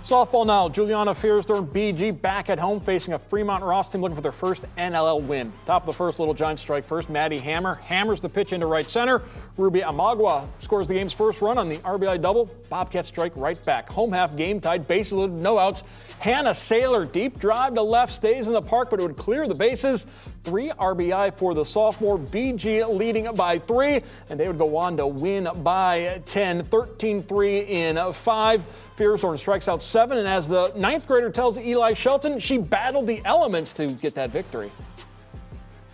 Softball now. Juliana Fearsthorn BG back at home facing a Fremont Ross team looking for their first NLL win. Top of the first, Little Giants strike first. Maddie Hammer hammers the pitch into right center. Ruby Amagwa scores the game's first run on the RBI double. Bobcats strike right back. Home half game tied, bases loaded, no outs. Hannah Saylor deep drive to left, stays in the park, but it would clear the bases. 3 RBI for the sophomore. BG leading by 3, and they would go on to win by 10, 13-3 in 5. Fearsthorn strikes out 7, and as the 9th grader tells Eli Shelton, she battled the elements to get that victory.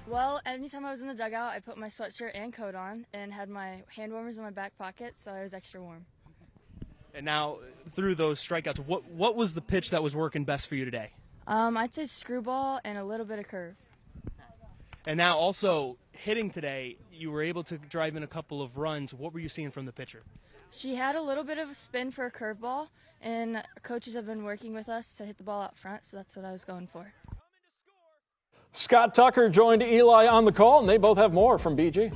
Well, anytime I was in the dugout, I put my sweatshirt and coat on and had my hand warmers in my back pocket, so I was extra warm. And now, through those strikeouts, what was the pitch that was working best for you today? I'd say screwball and a little bit of curve. And now also hitting today, you were able to drive in a couple of runs. What were you seeing from the pitcher? She had a little bit of a spin for a curveball, and coaches have been working with us to hit the ball out front, so that's what I was going for. Scott Tucker joined Eli on the call, and they both have more from BG.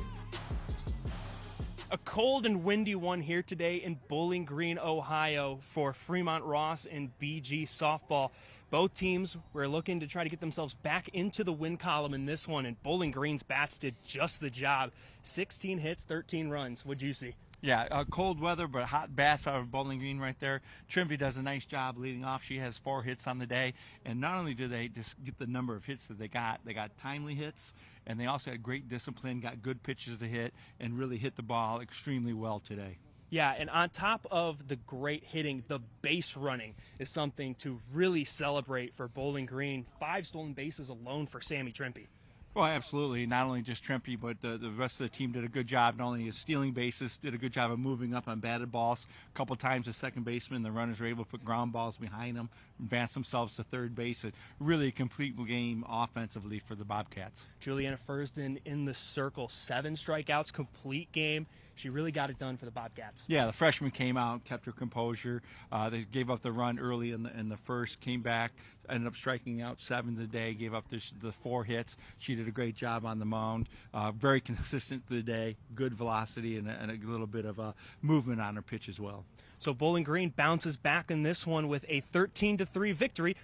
A cold and windy one here today in Bowling Green, Ohio for Fremont Ross and BG softball. Both teams were looking to try to get themselves back into the win column in this one, and Bowling Green's bats did just the job. 16 hits, 13 runs. What'd you see? Yeah, cold weather, but hot bats out of Bowling Green right there. Trimby does a nice job leading off. She has 4 hits on the day, and not only do they just get the number of hits that they got timely hits, and they also had great discipline, got good pitches to hit, and really hit the ball extremely well today. Yeah, and on top of the great hitting, the base running is something to really celebrate for Bowling Green. 5 stolen bases alone for Sammy Trimpe. Well, absolutely. Not only just Trimpe, but the rest of the team did a good job, not only of stealing bases, did a good job of moving up on batted balls. A couple times the second baseman, the runners were able to put ground balls behind them, advance themselves to third base. Really a complete game offensively for the Bobcats. Juliana Fearsthorn in the circle, 7 strikeouts, complete game. She really got it done for the Bobcats. Yeah, the freshman came out, kept her composure. They gave up the run early in the first, came back, ended up striking out 7 today, gave up the 4 hits. She did a great job on the mound. Very consistent today, good velocity, and a little bit of movement on her pitch as well. So Bowling Green bounces back in this one with a 13-3 victory.